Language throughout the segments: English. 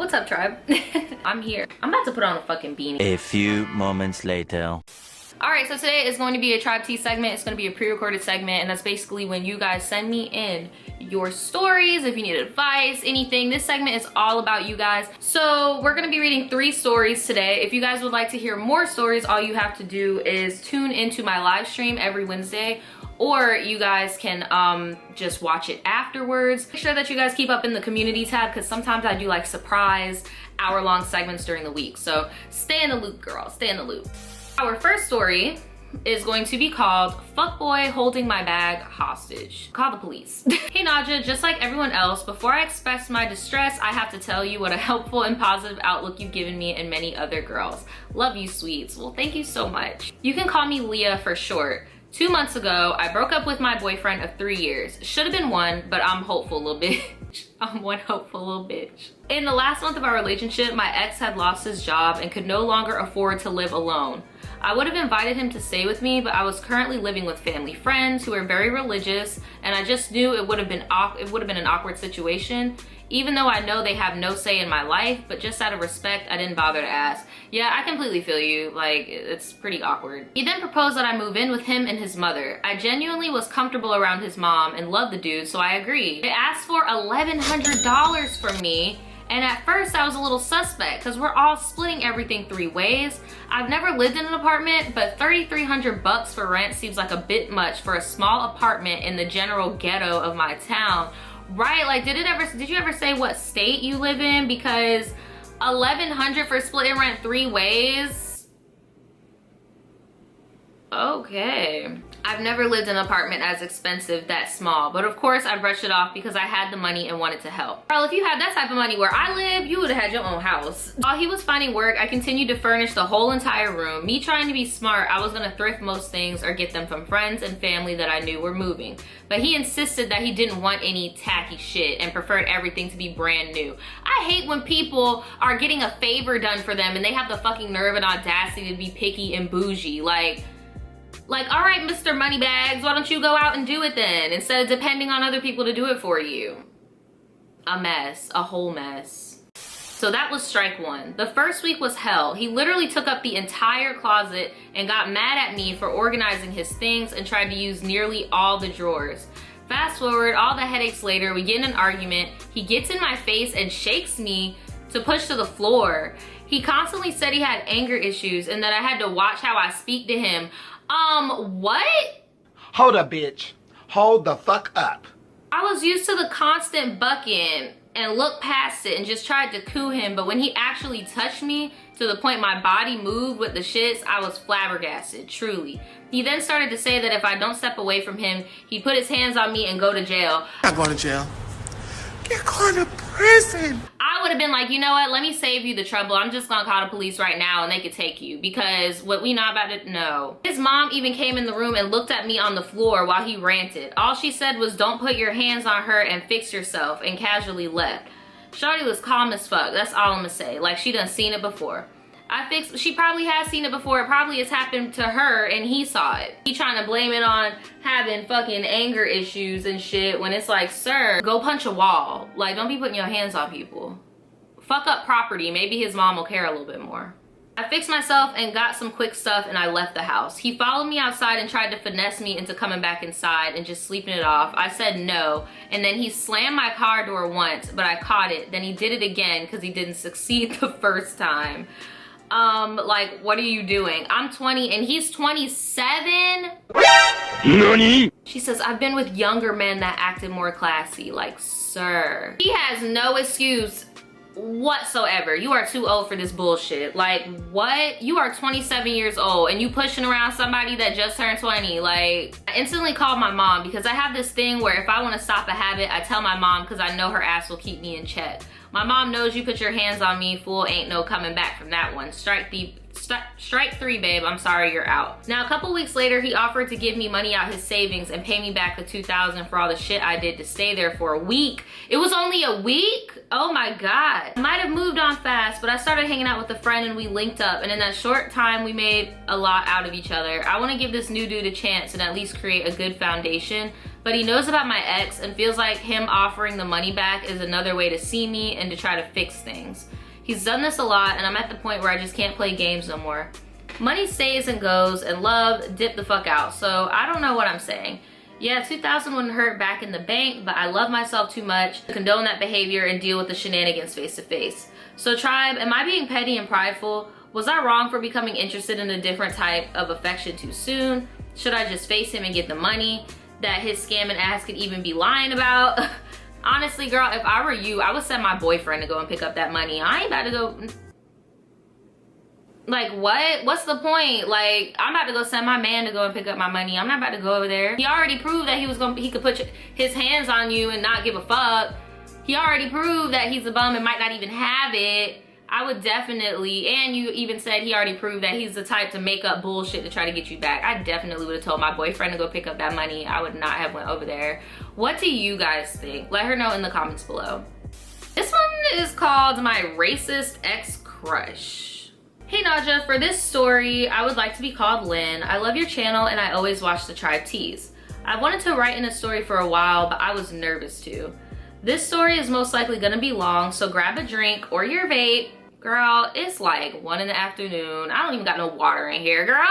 What's up, tribe? I'm here. I'm about to put on a fucking beanie. A few moments later. Alright, so today is going to be a Tribe Tea segment. It's going to be a pre-recorded segment, and that's basically when you guys send me in your stories, if you need advice, anything. This segment is all about you guys. So we're going to be reading 3 stories today. If you guys would like to hear more stories, all you have to do is tune into my live stream every Wednesday, or you guys can just watch it afterwards. Make sure that you guys keep up in the community tab, because sometimes I do like surprise hour-long segments during the week. So stay in the loop, girl. Stay in the loop. Our first story is going to be called Fuckboy Holding My Bag Hostage. Call the police. Hey Nadja, just like everyone else, before I express my distress, I have to tell you what a helpful and positive outlook you've given me and many other girls. Love you, sweets. Well, thank you so much. You can call me Leah for short. 2 months ago, I broke up with my boyfriend of 3 years. Should have been 1, but I'm hopeful, little bitch. I'm one hopeful little bitch. In the last month of our relationship, my ex had lost his job and could no longer afford to live alone. I would have invited him to stay with me, but I was currently living with family friends who are very religious, and I just knew it would have been an awkward situation, even though I know they have no say in my life, but just out of respect, I didn't bother to ask. Yeah, I completely feel you. Like, it's pretty awkward. He then proposed that I move in with him and his mother. I genuinely was comfortable around his mom and loved the dude, so I agreed. They asked for $1,100 from me, and at first I was a little suspect because we're all splitting everything 3 ways. I've never lived in an apartment, but $3,300 for rent seems like a bit much for a small apartment in the general ghetto of my town. Right, like did you ever say what state you live in? Because $1,100 for splitting rent 3 ways? Okay. I've never lived in an apartment as expensive that small, but of course I brushed it off because I had the money and wanted to help. Girl, if you had that type of money where I live, you would have had your own house. While he was finding work, I continued to furnish the whole entire room. Me trying to be smart, I was gonna thrift most things or get them from friends and family that I knew were moving. But he insisted that he didn't want any tacky shit and preferred everything to be brand new. I hate when people are getting a favor done for them and they have the fucking nerve and audacity to be picky and bougie. Like, all right, Mr. Moneybags, why don't you go out and do it then, instead of depending on other people to do it for you? A mess, a whole mess. So that was strike 1. The first week was hell. He literally took up the entire closet and got mad at me for organizing his things and tried to use nearly all the drawers. Fast forward, all the headaches later, we get in an argument. He gets in my face and shakes me to push to the floor. He constantly said he had anger issues and that I had to watch how I speak to him. What? Hold up, bitch. Hold the fuck up. I was used to the constant bucking and looked past it and just tried to coo him, but when he actually touched me to the point my body moved with the shits, I was flabbergasted, truly. He then started to say that if I don't step away from him, he'd put his hands on me and go to jail. I'm not going to jail. You're going to prison. I would have been like, you know what, let me save you the trouble. I'm just gonna call the police right now and they could take you, because what we know about it, no. His mom even came in the room and looked at me on the floor while he ranted. All she said was, don't put your hands on her and fix yourself, and casually left. Shorty was calm as fuck, that's all I'm gonna say. Like, she done seen it before. She probably has seen it before. It probably has happened to her and he saw it. He trying to blame it on having fucking anger issues and shit, when it's like, sir, go punch a wall. Like, don't be putting your hands on people. Fuck up property, maybe his mom will care a little bit more. I fixed myself and got some quick stuff and I left the house. He followed me outside and tried to finesse me into coming back inside and just sleeping it off. I said no, and then he slammed my car door once, but I caught it. Then he did it again because he didn't succeed the first time. Like, what are you doing? I'm 20 and he's 27? Nani? She says, I've been with younger men that acted more classy. Like, sir. He has no excuse whatsoever. You are too old for this bullshit. Like, what? You are 27 years old and you pushing around somebody that just turned 20. Like, I instantly called my mom because I have this thing where if I want to stop a habit, I tell my mom because I know her ass will keep me in check. My mom knows you put your hands on me, fool, ain't no coming back from that one. Strike 3, babe, I'm sorry, you're out. Now, a couple weeks later, he offered to give me money out his savings and pay me back the $2,000 for all the shit I did to stay there for a week. It was only a week? Oh my God. I might have moved on fast, but I started hanging out with a friend and we linked up, and in that short time, we made a lot out of each other. I wanna give this new dude a chance and at least create a good foundation, but he knows about my ex and feels like him offering the money back is another way to see me and to try to fix things. He's done this a lot and I'm at the point where I just can't play games no more. Money stays and goes and love dip the fuck out, so I don't know what I'm saying. Yeah, 2,000 wouldn't hurt back in the bank, but I love myself too much to condone that behavior and deal with the shenanigans face to face. So tribe, am I being petty and prideful? Was I wrong for becoming interested in a different type of affection too soon? Should I just face him and get the money that his scamming ass could even be lying about? Honestly, girl, if I were you, I would send my boyfriend to go and pick up that money. I ain't about to go... Like, what? What's the point? Like, I'm about to go send my man to go and pick up my money. I'm not about to go over there. He already proved that he could put his hands on you and not give a fuck. He already proved that he's a bum and might not even have it. I would definitely, and you even said he already proved that he's the type to make up bullshit to try to get you back. I definitely would have told my boyfriend to go pick up that money. I would not have went over there. What do you guys think? Let her know in the comments below. This one is called My Racist Ex-Crush. Hey Naja, for this story, I would like to be called Lynn. I love your channel and I always watch the Tribe Teas. I wanted to write in a story for a while, but I was nervous to. This story is most likely gonna be long, so grab a drink or your vape. Girl, it's like 1 in the afternoon. I don't even got no water in here, girl.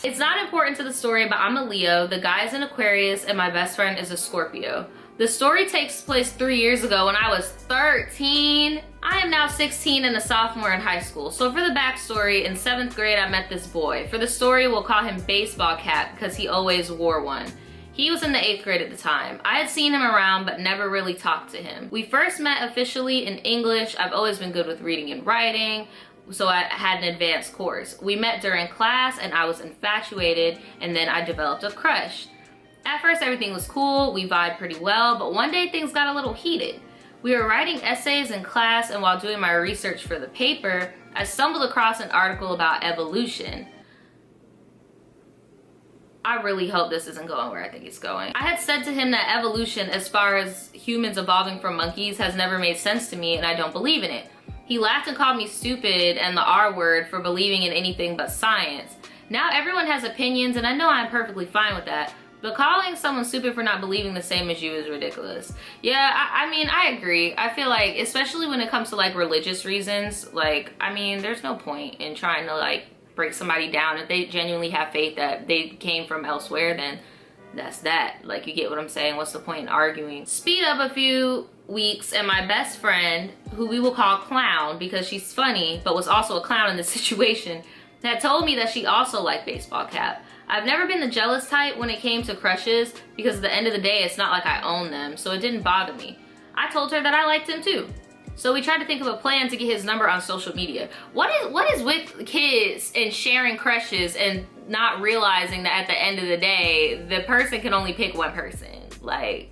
It's not important to the story, but I'm a Leo, the guy is an Aquarius, and my best friend is a Scorpio. The story takes place 3 years ago when I was 13. I am now 16 and a sophomore in high school. So for the backstory, in 7th grade, I met this boy. For the story, we'll call him Baseball Cap because he always wore one. He was in the 8th grade at the time. I had seen him around but never really talked to him. We first met officially in English. I've always been good with reading and writing, so I had an advanced course. We met during class and I was infatuated, and then I developed a crush. At first everything was cool, we vibed pretty well, but one day things got a little heated. We were writing essays in class, and while doing my research for the paper, I stumbled across an article about evolution. I really hope this isn't going where I think it's going. I had said to him that evolution, as far as humans evolving from monkeys, has never made sense to me and I don't believe in it. He laughed and called me stupid and the R word for believing in anything but science. Now everyone has opinions and I know I'm perfectly fine with that, but calling someone stupid for not believing the same as you is ridiculous. Yeah, I mean, I agree. I feel like, especially when it comes to like religious reasons, like, I mean, there's no point in trying to like break somebody down. If they genuinely have faith that they came from elsewhere, then that's that. Like, you get what I'm saying? What's the point in arguing? Speed up a few weeks and my best friend, who we will call Clown because she's funny but was also a clown in this situation, had told me that she also liked Baseball Cap. I've never been the jealous type when it came to crushes because at the end of the day it's not like I own them, so it didn't bother me. I told her that I liked him too. So we tried to think of a plan to get his number on social media. What is with kids and sharing crushes and not realizing that at the end of the day, the person can only pick one person? Like,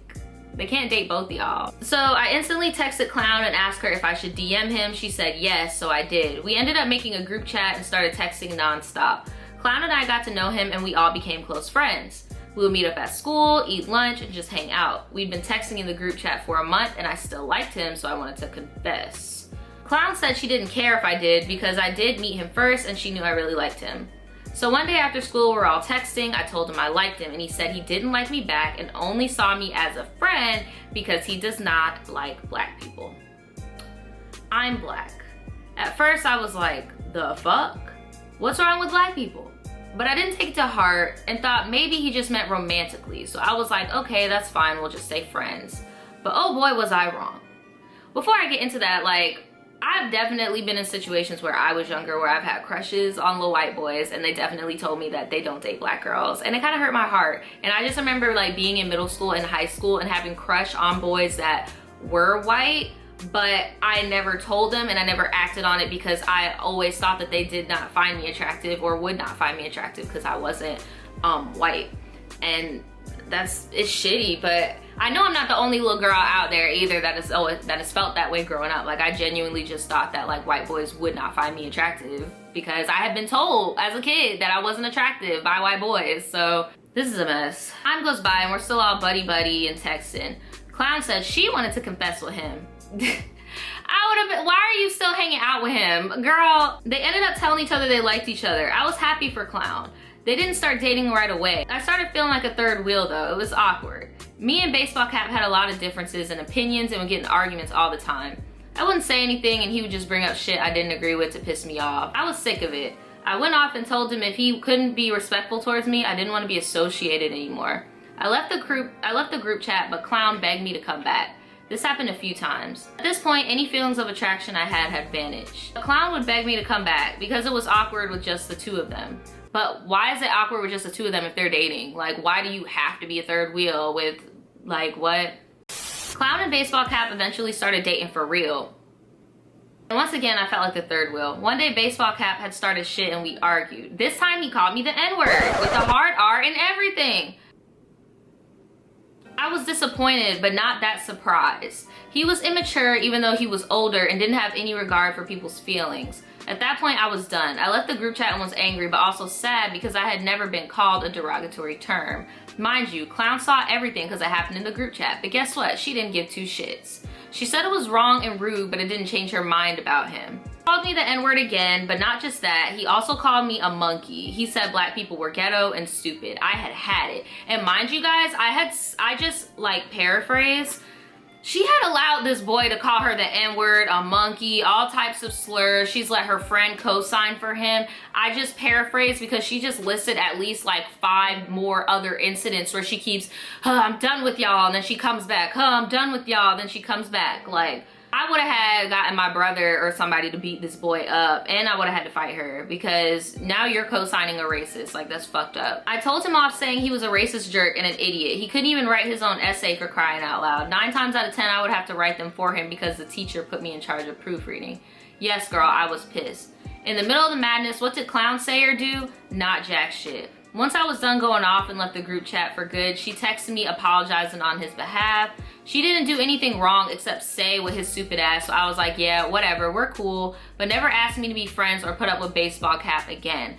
they can't date both of y'all. So I instantly texted Clown and asked her if I should DM him. She said yes, so I did. We ended up making a group chat and started texting nonstop. Clown and I got to know him and we all became close friends. We would meet up at school, eat lunch, and just hang out. We'd been texting in the group chat for a month and I still liked him, so I wanted to confess. Clown said she didn't care if I did because I did meet him first and she knew I really liked him. So one day after school, we're all texting. I told him I liked him and he said he didn't like me back and only saw me as a friend because he does not like black people. I'm black. At first I was like, the fuck? What's wrong with black people? But I didn't take it to heart and thought maybe he just meant romantically. So I was like, okay, that's fine, we'll just stay friends. But oh boy, was I wrong. Before I get into that, like, I've definitely been in situations where I was younger where I've had crushes on little white boys and they definitely told me that they don't date black girls. And it kind of hurt my heart. And I just remember like being in middle school and high school and having crush on boys that were white, but I never told them and I never acted on it because I always thought that they did not find me attractive or would not find me attractive because I wasn't white. And it's shitty, but I know I'm not the only little girl out there either that has felt that way growing up. Like, I genuinely just thought that like white boys would not find me attractive because I had been told as a kid that I wasn't attractive by white boys. So this is a mess. Time goes by and we're still all buddy and texting. Clown said she wanted to confess with him. I would have been, why are you still hanging out with him? Girl, they ended up telling each other they liked each other. I was happy for Clown. They didn't start dating right away. I started feeling like a third wheel though. It was awkward. Me and Baseball Cap had a lot of differences and opinions and would get in arguments all the time. I wouldn't say anything and he would just bring up shit I didn't agree with to piss me off. I was sick of it. I went off and told him if he couldn't be respectful towards me, I didn't want to be associated anymore. I left the group chat, but Clown begged me to come back. This happened a few times. At this point, any feelings of attraction I had vanished. The Clown would beg me to come back because it was awkward with just the two of them. But why is it awkward with just the two of them if they're dating? Like, why do you have to be a third wheel with, like, what? Clown and Baseball Cap eventually started dating for real. And once again, I felt like the third wheel. One day, Baseball Cap had started shit and we argued. This time, he called me the N-word with the hard R and everything. I was disappointed, but not that surprised. He was immature even though he was older and didn't have any regard for people's feelings. At that point, I was done. I left the group chat and was angry, but also sad because I had never been called a derogatory term. Mind you, Clown saw everything because it happened in the group chat, but guess what? She didn't give two shits. She said it was wrong and rude, but it didn't change her mind about him. He called me the N-word again, but not just that. He also called me a monkey. He said black people were ghetto and stupid. I had it. And mind you guys, I just like paraphrase. She had allowed this boy to call her the N-word, a monkey, all types of slurs. She's let her friend co-sign for him. I just paraphrase because she just listed at least like 5 more other incidents where she keeps, I'm done with y'all, and then she comes back. I'm done with y'all, then she comes back. Like, I would have had gotten my brother or somebody to beat this boy up, and I would have had to fight her because now you're co-signing a racist. Like, that's fucked up. I told him off saying he was a racist jerk and an idiot. He couldn't even write his own essay for crying out loud. 9 times out of 10, I would have to write them for him because the teacher put me in charge of proofreading. Yes, girl, I was pissed. In the middle of the madness, what did Clown say or do? Not jack shit. Once I was done going off and left the group chat for good, she texted me apologizing on his behalf. She didn't do anything wrong except say with his stupid ass, so I was like, yeah, whatever, we're cool, but never asked me to be friends or put up with Baseball Cap again.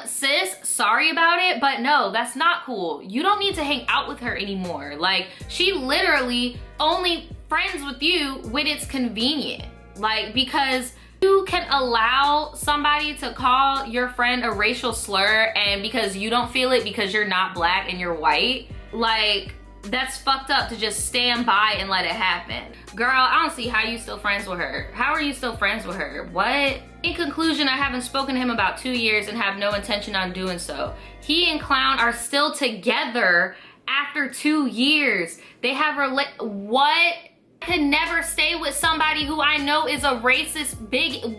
Sis, sorry about it, but no, that's not cool. You don't need to hang out with her anymore. Like, she literally only friends with you when it's convenient. Like, because you can allow somebody to call your friend a racial slur and because you don't feel it because you're not black and you're white, like, that's fucked up to just stand by and let it happen. Girl, I don't see how you still friends with her. How are you still friends with her? What? In conclusion, I haven't spoken to him about 2 years and have no intention on doing so. He and Clown are still together after 2 years. They have what? I could never stay with somebody who I know is a racist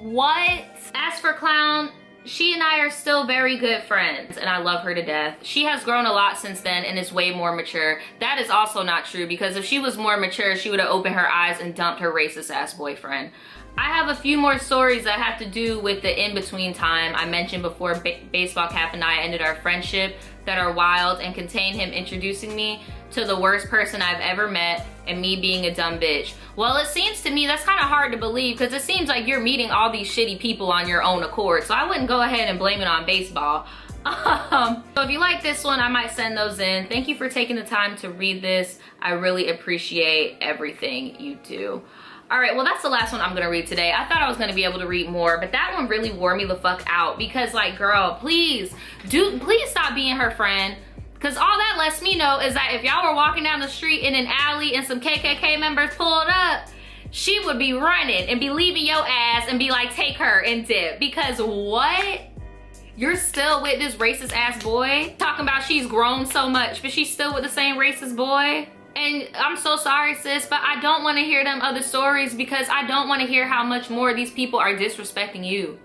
what? As for Clown, she and I are still very good friends and I love her to death. She has grown a lot since then and is way more mature. That is also not true because if she was more mature, she would have opened her eyes and dumped her racist ass boyfriend. I have a few more stories that have to do with the in-between time I mentioned before Baseball Cap and I ended our friendship that are wild and contain him introducing me to the worst person I've ever met and me being a dumb bitch. Well, it seems to me that's kind of hard to believe because it seems like you're meeting all these shitty people on your own accord. So I wouldn't go ahead and blame it on baseball. So if you like this one, I might send those in. Thank you for taking the time to read this. I really appreciate everything you do. All right, well, that's the last one I'm gonna read today. I thought I was gonna be able to read more, but that one really wore me the fuck out because, like, girl, please stop being her friend. Cause all that lets me know is that if y'all were walking down the street in an alley and some KKK members pulled up, she would be running and be leaving your ass and be like, take her and dip. Because what? You're still with this racist ass boy? Talking about she's grown so much, but she's still with the same racist boy? And I'm so sorry, sis, but I don't want to hear them other stories because I don't want to hear how much more these people are disrespecting you.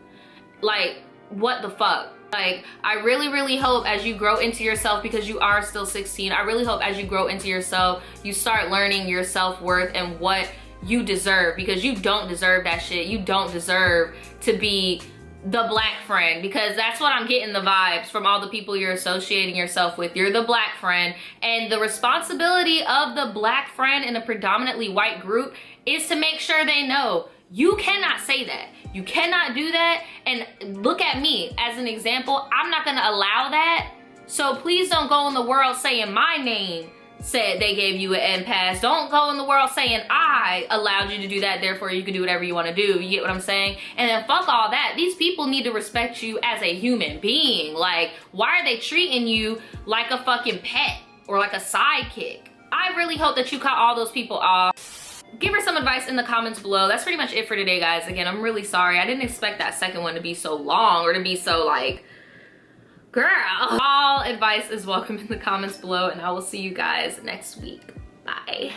Like, what the fuck? Like, I really, really hope as you grow into yourself, because you are still 16, I really hope as you grow into yourself, you start learning your self-worth and what you deserve, because you don't deserve that shit. You don't deserve to be the black friend, because that's what I'm getting the vibes from all the people you're associating yourself with. You're the black friend, and the responsibility of the black friend in a predominantly white group is to make sure they know you cannot say that. You cannot do that. And look at me as an example. I'm not gonna allow that. So please don't go in the world saying my name said they gave you an end pass. Don't go in the world saying I allowed you to do that, therefore you can do whatever you want to do. You get what I'm saying? And then fuck all that. These people need to respect you as a human being. Like, why are they treating you like a fucking pet or like a sidekick? I really hope that you cut all those people off. Give her some advice in the comments below. That's pretty much it for today, guys. Again, I'm really sorry. I didn't expect that second one to be so long or to be so like, girl. All advice is welcome in the comments below, and I will see you guys next week. Bye.